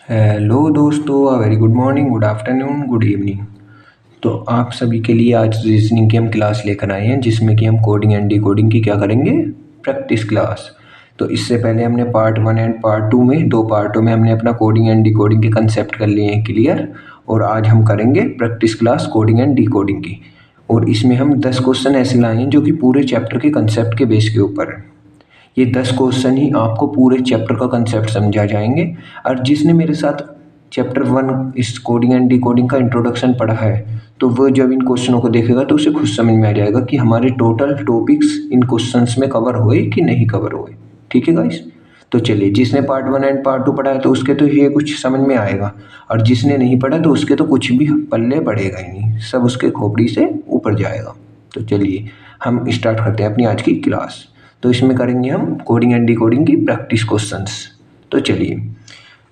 Hello दोस्तों, very good morning, good afternoon, good evening. तो आप सभी के लिए आज रीजनिंग की हम क्लास लेकर आए हैं, जिसमें कि हम कोडिंग एंड डिकोडिंग की क्या करेंगे, प्रैक्टिस क्लास। तो इससे पहले हमने पार्ट 1 एंड पार्ट 2 में, दो पार्टों में हमने अपना कोडिंग एंड डिकोडिंग के कंसेप्ट कर लिए हैं क्लियर। और आज हम करेंगे practice class coding and decoding की। और इसमें हम 10 क्वेश्चन ऐसे लाए हैं जो कि पूरे चैप्टर के कंसेप्ट के बेस के ऊपर है। ये 10 क्वेश्चन ही आपको पूरे चैप्टर का कंसेप्ट समझा जाएंगे। और जिसने मेरे साथ चैप्टर 1 इस कोडिंग एंड डिकोडिंग का इंट्रोडक्शन पढ़ा है, तो वो जब इन क्वेश्चनों को देखेगा तो उसे खुद समझ में आ जाएगा कि हमारे टोटल टॉपिक्स इन क्वेश्चंस में कवर हुए कि नहीं कवर हुए। ठीक है गाइस। तो चलिए, जिसने पार्ट 1 एंड पार्ट 2 पढ़ा है तो उसके तो ये कुछ समझ में आएगा, और जिसने नहीं पढ़ा तो उसके तो कुछ भी पल्ले पड़ेगा ही नहीं, सब उसके खोपड़ी से ऊपर जाएगा। तो चलिए हम स्टार्ट करते हैं अपनी आज की क्लास। तो इसमें करेंगे हम कोडिंग एंड डिकोडिंग की प्रैक्टिस क्वेश्चंस। तो चलिए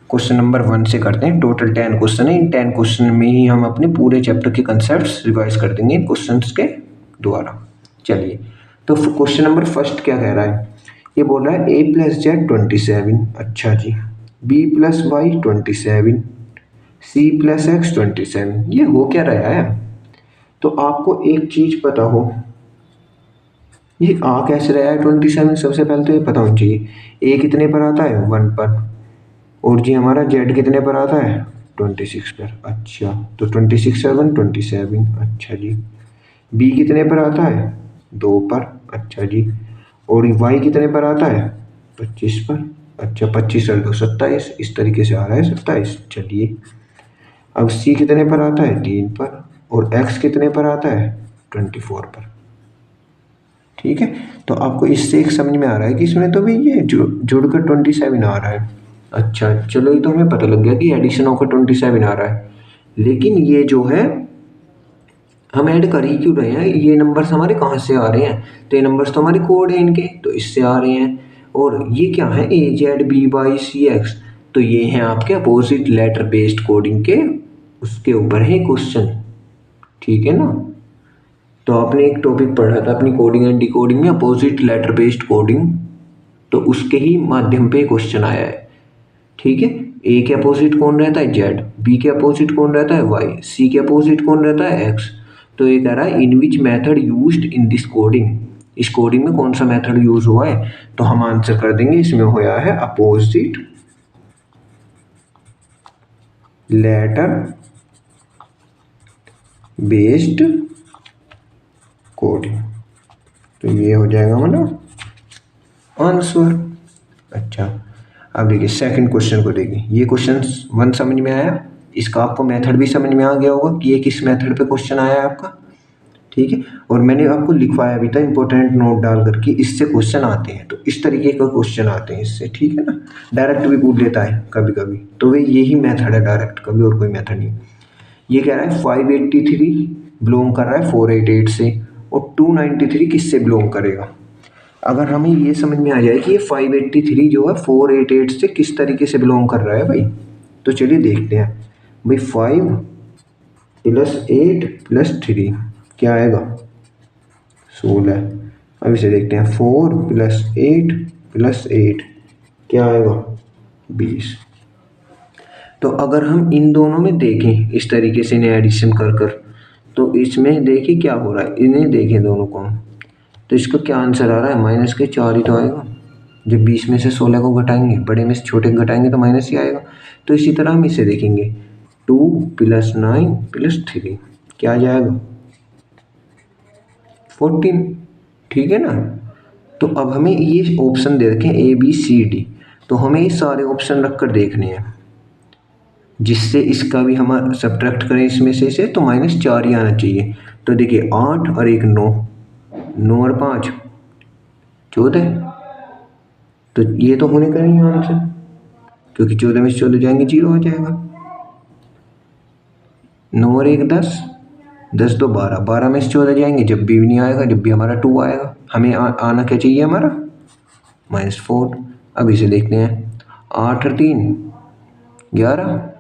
क्वेश्चन नंबर 1 से करते हैं। टोटल 10 क्वेश्चन है। इन 10 क्वेश्चन में ही हम अपने पूरे चैप्टर के कंसेप्ट्स रिवाइज कर देंगे इन क्वेश्चंस के द्वारा। चलिए, तो क्वेश्चन नंबर फर्स्ट क्या कह रहा है, ये बोल रहा है a प्लस जेड 27। अच्छा जी। b plus Y 27, c plus X 27। ये हो क्या रहा है? तो आपको एक चीज पता हो, ये आ कैसे रहा है 27? सबसे पहले तो ये पता होना चाहिए ए कितने पर आता है 1 पर, और जी हमारा जेड कितने पर आता है 26 पर। अच्छा, तो 26 से 1 27। अच्छा जी। बी कितने पर आता है 2 पर। अच्छा जी। और वाई कितने पर आता है 25 पर। अच्छा, 25 और 2 27, इस तरीके से आ रहा है 27। चलिए, अब सी कितने पर आता है 3 पर, और एक्स कितने पर आता है 24 पर। ठीक है, तो आपको इससे एक समझ में आ रहा है कि इसमें तो भी ये जुड़कर 27 आ रहा है। अच्छा चलो, ये तो हमें पता लग गया कि एडिशन होकर 27 आ रहा है, लेकिन ये जो है हम ऐड कर ही क्यों रहे हैं? ये नंबर्स हमारे कहाँ से आ रहे हैं? तो ये नंबर्स तो हमारे कोड है इनके, तो इससे आ रहे हैं। और ये क्या है, A Z B Y C X, तो ये हैं आपके अपोजिट लेटर बेस्ड कोडिंग के, उसके ऊपर है क्वेश्चन। ठीक है ना। तो आपने एक टॉपिक पढ़ा था अपनी कोडिंग एंड डिकोडिंग में, अपोजिट लेटर बेस्ड कोडिंग, तो उसके ही माध्यम पे क्वेश्चन आया है। ठीक है, ए के अपोजिट कौन रहता है जेड, बी के अपोजिट कौन रहता है वाई, सी के अपोजिट कौन रहता है एक्स। तो ये कह रहा है in which method used in this coding, इस कोडिंग में कौन सा मेथड यूज हुआ है? तो हम आंसर कर देंगे इसमें होया है अपोजिट लेटर बेस्ड कोडिंग। तो ये हो जाएगा हमारा आंसर। अच्छा, अब देखिए सेकंड क्वेश्चन को देखिए। ये क्वेश्चन 1 समझ में आया, इसका आपको मेथड भी समझ में आ गया होगा कि ये किस मेथड पे क्वेश्चन आया है आपका। ठीक है, और मैंने आपको लिखवाया भी था इंपॉर्टेंट नोट डाल करके, इससे क्वेश्चन आते हैं, तो इस तरीके का क्वेश्चन आते हैं इससे। ठीक है ना, डायरेक्ट भी पूछ लेता है कभी कभी, तो वे यही मेथड है डायरेक्ट, कभी और कोई मेथड नहीं। ये कह रहा है 583 बिलोंग कर रहा है 488 से, और 293 किससे बिलोंग करेगा? अगर हमें ये समझ में आ जाए कि ये 583 जो है 488 से किस तरीके से बिलोंग कर रहा है भाई, तो चलिए देखते हैं भाई। 5 प्लस 8 प्लस 3 क्या आएगा 16। अब इसे देखते हैं, 4 प्लस 8 प्लस 8 क्या आएगा 20। तो अगर हम इन दोनों में देखें इस तरीके से इन्हें एडिशन कर कर, तो इसमें देखिए क्या हो रहा है, इन्हें देखें दोनों को, तो इसका क्या आंसर आ रहा है माइनस के 4 ही तो आएगा। जब 20 में से 16 को घटाएंगे, बड़े में से छोटे को घटाएंगे तो माइनस ही आएगा। तो इसी तरह हम इसे देखेंगे, 2 प्लस 9 प्लस 3 क्या आ जाएगा 14। ठीक है ना। तो अब हमें ये ऑप्शन दे रखे हैं ए बी सी डी, तो हमें ये सारे ऑप्शन रख कर देखने हैं, जिससे इसका भी हम सब्ट्रैक्ट करें इसमें से इसे, तो -4 ही आना चाहिए। तो देखिए 8 और 1 9, 9 और 5 14, तो ये तो होने का नहीं आंसर, क्योंकि 14 में से 14 जाएंगे 0 आ जाएगा। 9 और 1 10, 10 2 12, 12 में से 14 जाएंगे जब भी नहीं आएगा, जब भी हमारा 2 आएगा। हमें आना क्या चाहिए हमारा -4। अब इसे देखते हैं, 8 और 3 11,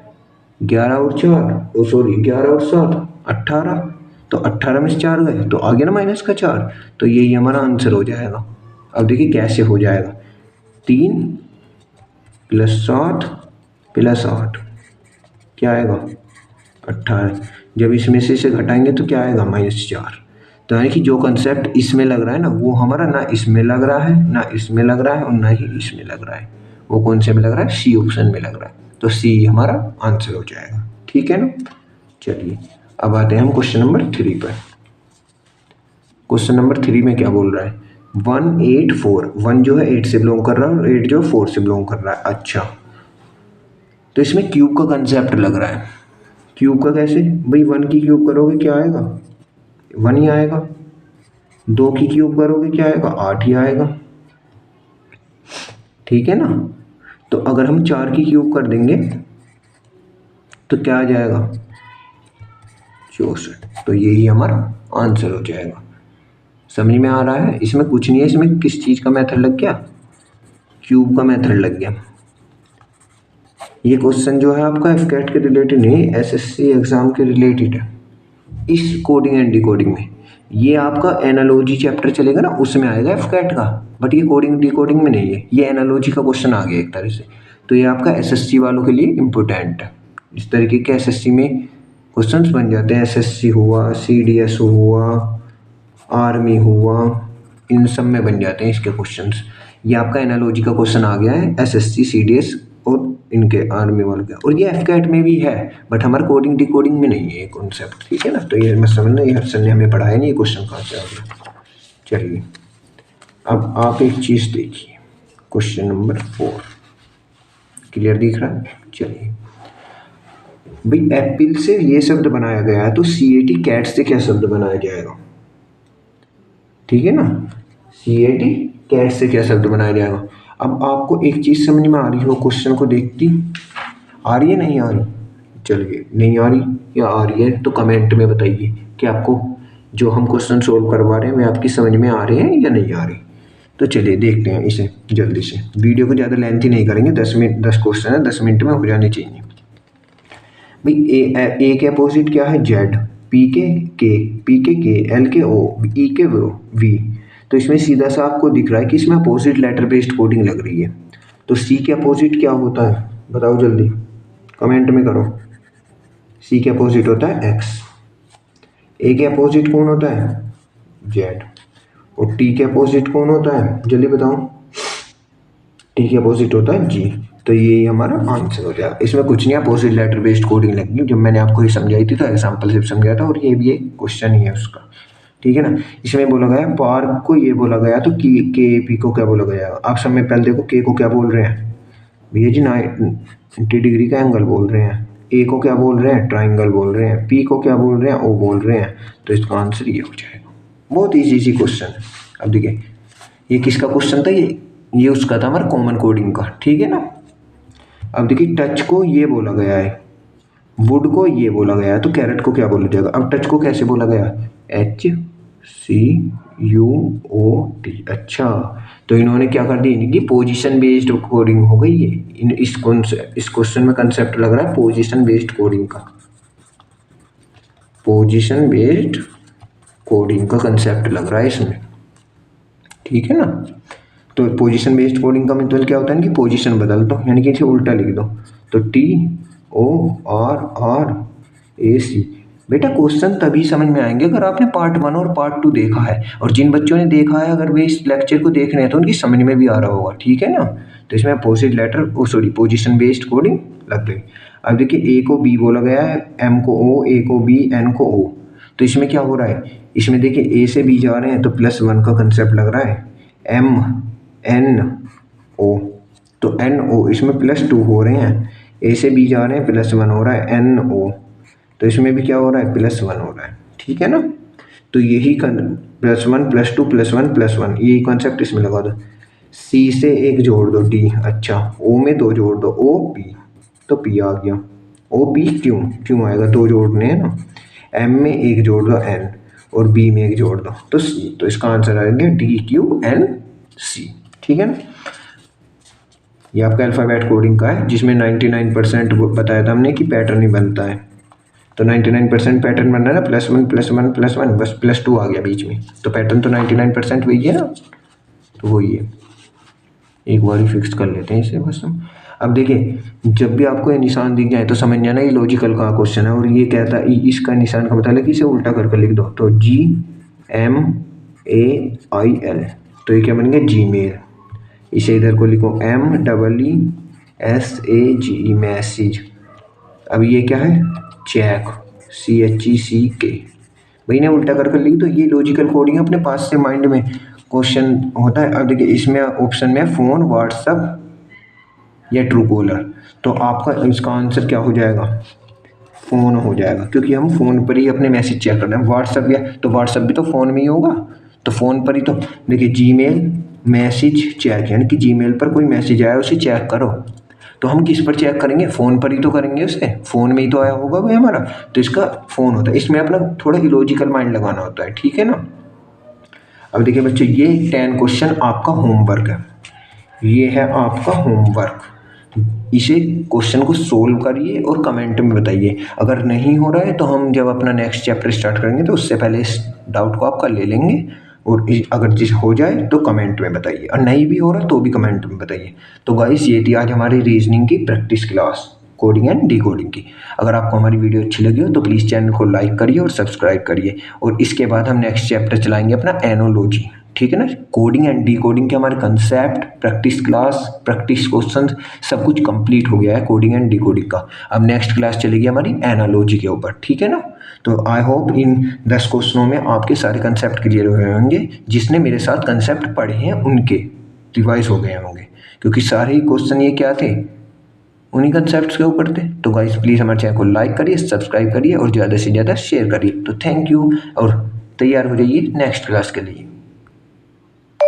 11 और 4 सॉरी 11 और 7 18, तो 18 में से 4 गए तो आ गया ना -4, तो यही हमारा आंसर हो जाएगा। अब देखिए कैसे हो जाएगा, 3 प्लस 7 प्लस 8 क्या आएगा 18। जब इसमें से इसे घटाएंगे तो क्या आएगा -4। तो यानी कि जो कंसेप्ट इसमें लग रहा है ना, वो हमारा ना इसमें लग रहा है, ना इसमें लग रहा है, और ना ही इसमें लग रहा है। वो कौन से में लग रहा है? सी ऑप्शन में लग रहा है। तो सी हमारा आंसर हो जाएगा। ठीक है ना। चलिए अब आते हैं हम क्वेश्चन नंबर 3 पर। क्वेश्चन नंबर 3 में क्या बोल रहा है? 184, 1 जो है 8 से बिलोंग कर रहा है और 8 जो 4 से बिलोंग कर रहा है। अच्छा, तो इसमें क्यूब का कंसेप्ट लग रहा है। क्यूब का कैसे भाई? 1 की क्यूब करोगे क्या आएगा? 1 ही आएगा। 2 की क्यूब करोगे क्या आएगा? 8 ही आएगा। ठीक है ना। तो अगर हम 4 की क्यूब कर देंगे तो क्या आ जाएगा? 64। तो यही हमारा आंसर हो जाएगा। समझ में आ रहा है? इसमें कुछ नहीं है, इसमें किस चीज़ का मेथड लग गया? क्यूब का मेथड लग गया। ये क्वेश्चन जो है आपका एफकेट के रिलेटेड नहीं, एसएससी एग्जाम के रिलेटेड है। इस कोडिंग एंड डिकोडिंग में ये आपका एनालॉजी चैप्टर चलेगा ना, उसमें आएगा एफकेट का, बट ये कोडिंग डिकोडिंग में नहीं है। ये एनालॉजी का क्वेश्चन आ गया एक तरह से। तो ये आपका एसएससी वालों के लिए इम्पोर्टेंट है। इस तरीके के एसएससी में क्वेश्चंस बन जाते हैं। एसएससी हुआ, सीडीएस हुआ, आर्मी हुआ, इन सब में बन जाते हैं इसके क्वेश्चंस। ये आपका एनालॉजी का क्वेश्चन आ गया है एसएससी, सीडीएस और इनके आर्मी वाले का, और ये एफकेट में भी है, बट हमारे कोडिंग डिकोडिंग में नहीं है ये कॉन्सेप्ट। ठीक है ना। तो ये मैं समझना, ये सर ने हमें पढ़ाया नहीं, ये क्वेश्चन कहाँ से आ गया। चलिए अब आप एक चीज़ देखिए, क्वेश्चन नंबर 4 क्लियर दिख रहा है? चलिए भाई, एप्पल से ये शब्द बनाया गया है, तो CAT कैट से क्या शब्द बनाया जाएगा? ठीक है ना। CAT कैट से क्या शब्द बनाया जाएगा? अब आपको एक चीज़ समझ में आ रही हो, क्वेश्चन को देखती आ रही है नहीं आ रही? चलिए, नहीं आ रही या आ रही है तो कमेंट में बताइए कि आपको जो हम क्वेश्चन सोल्व करवा रहे हैं वे आपकी समझ में आ रहे हैं या नहीं आ रही। तो चलिए देखते हैं इसे जल्दी से। वीडियो को ज़्यादा लेंथी नहीं करेंगे, 10 क्वेश्चन है, 10 मिनट में हो जाने चाहिए। भाई ए के अपोजिट क्या है? जेड, पी के एल के ओ, ई के वी। तो इसमें सीधा सा आपको दिख रहा है कि इसमें अपोजिट लेटर बेस्ड कोडिंग लग रही है। तो सी के अपोजिट क्या होता है? बताओ जल्दी, कमेंट में करो। सी के अपोजिट होता है एक्स। ए के अपोजिट कौन होता है? जेड। और टी के अपोजिट कौन होता है? जल्दी बताओ। टी के अपोजिट होता है जी। तो ये हमारा आंसर हो जाएगा। इसमें कुछ नहीं, अपोजिट लेटर बेस्ड कोडिंग लगी, जब मैंने आपको ये समझाई थी तो एग्जाम्पल से समझाया था, और ये भी एक क्वेश्चन ही है उसका। ठीक है ना। इसमें बोला गया पार्क को ये बोला गया, तो के पी को क्या बोला गया? आप सब में पहले देखो, के को क्या बोल रहे हैं भैया जी? 90 डिग्री का एंगल बोल रहे हैं। ए को क्या बोल रहे हैं? ट्राइंगल बोल रहे हैं। पी को क्या बोल रहे हैं? ओ बोल रहे हैं। तो इसका आंसर ये हो जाएगा। बहुत ईजी क्वेश्चन है। अब देखिए ये किसका क्वेश्चन था? ये उसका था, हमारा कॉमन कोडिंग का। ठीक है ना। अब देखिए टच को ये बोला गया है, वुड को ये बोला गया है, तो कैरेट को क्या बोला जाएगा? अब टच को कैसे बोला गया? HCUOT। अच्छा, तो इन्होंने क्या कर दी? इनकी पोजीशन बेस्ड कोडिंग हो गई है। इस क्वेश्चन में कंसेप्ट लग रहा है पोजीशन बेस्ड कोडिंग का। पोजीशन बेस्ड कोडिंग का कंसेप्ट लग रहा है इसमें। ठीक है ना। तो पोजीशन बेस्ड कोडिंग का मतलब क्या होता है कि पोजीशन बदल दो, यानी कि इसे उल्टा लिख दो। तो TORRAC। बेटा क्वेश्चन तभी समझ में आएंगे अगर आपने पार्ट 1 और पार्ट 2 देखा है, और जिन बच्चों ने देखा है अगर वे इस लेक्चर को देख रहे हैं तो उनकी समझ में भी आ रहा होगा। ठीक है ना। तो इसमें पोजीशन बेस्ड कोडिंग लग गई। अब देखिए ए को बी बोला गया है, एम को ओ, ए को बी, एन को ओ। तो इसमें क्या हो रहा है? इसमें देखिए ए से बी जा रहे हैं तो +1 का कंसेप्ट लग रहा है। MNO, तो NO इसमें +2 हो रहे हैं। ए से बी जा रहे हैं, +1 हो रहा है। NO, तो इसमें भी क्या हो रहा है? +1 हो रहा है। ठीक है ना। तो यही +1 +2 +1 +1, यही कॉन्सेप्ट इसमें लगा दो। C से एक जोड़ दो D। अच्छा, O में 2 जोड़ दो OP, तो P आ गया। OP क्यों आएगा? 2 जोड़ने हैं ना। M में एक जोड़ दो N, और B में एक जोड़ दो तो C। तो इसका आंसर आएगा DQNC। ठीक है ना। ये आपका अल्फ़ाबेट कोडिंग का है, जिसमें 99% बताया था हमने कि पैटर्न ही बनता है। तो 99% पैटर्न बन रहा है ना, +1 +1 +1, बस +2 आ गया बीच में, तो पैटर्न तो 99% वही है ना। तो वही है, एक बार ही फिक्स कर लेते हैं इसे बस हम। अब देखिए, जब भी आपको ये निशान दिख जाए तो समझ जाना ये लॉजिकल का क्वेश्चन है। और ये कहता है इसका निशान का मतलब है कि इसे उल्टा करके लिख दो, तो GMAIL, तो ये क्या बन गया, जीमेल। इसे इधर को लिखो MESSAGE, मैसेज। अब ये क्या है, चेक, CHECK। भाई ने उल्टा करके लिख दो, ये लॉजिकल कोडिंग अपने पास से माइंड में क्वेश्चन होता है। अब देखिए इसमें ऑप्शन में फ़ोन, व्हाट्सअप या ट्रू कॉलर, तो आपका इसका आंसर क्या हो जाएगा, फ़ोन हो जाएगा, क्योंकि हम फ़ोन पर ही अपने मैसेज चेक करना है। व्हाट्सअप या तो व्हाट्सअप भी तो फ़ोन में ही होगा, तो फ़ोन पर ही तो देखिए जीमेल मैसेज चेक, यानी कि जीमेल पर कोई मैसेज आया उसे चेक करो, तो हम किस पर चेक करेंगे, फ़ोन पर ही तो करेंगे, उसे फ़ोन में ही तो आया होगा वो हमारा, तो इसका फ़ोन होता है। इसमें अपना थोड़ा इलॉजिकल माइंड लगाना होता है, ठीक है ना। अब देखिए बच्चों, ये 10 क्वेश्चन आपका होमवर्क है, ये है आपका होमवर्क। इसे क्वेश्चन को सोल्व करिए और कमेंट में बताइए। अगर नहीं हो रहा है तो हम जब अपना नेक्स्ट चैप्टर स्टार्ट करेंगे तो उससे पहले इस डाउट को आपका ले लेंगे, और अगर जिस हो जाए तो कमेंट में बताइए, और नहीं भी हो रहा तो भी कमेंट में बताइए। तो गाइस ये थी आज हमारी रीजनिंग की practice class, coding and decoding की। अगर आपको हमारी वीडियो अच्छी लगी हो तो प्लीज़ चैनल को लाइक करिए और सब्सक्राइब करिए। और इसके बाद हम नेक्स्ट चैप्टर चलाएंगे अपना एनोलॉजी, ठीक है ना। कोडिंग एंड डिकोडिंग के हमारे concept, practice class, practice question सब कुछ कंप्लीट हो गया है कोडिंग एंड डिकोडिंग का। अब नेक्स्ट क्लास चलेगी हमारी एनालॉजी के ऊपर, ठीक है ना। तो आई होप इन 10 क्वेश्चनों में आपके सारे कंसेप्ट क्लियर हुए होंगे। जिसने मेरे साथ कंसेप्ट पढ़े हैं उनके रिवाइज हो गए होंगे, क्योंकि सारे ही क्वेश्चन ये क्या थे, उन्हीं कंसेप्ट के ऊपर थे। तो गाइस प्लीज़ हमारे चैनल को लाइक करिए, सब्सक्राइब करिए और ज़्यादा से ज़्यादा शेयर करिए। तो थैंक यू, और तैयार हो जाइए नेक्स्ट क्लास के लिए।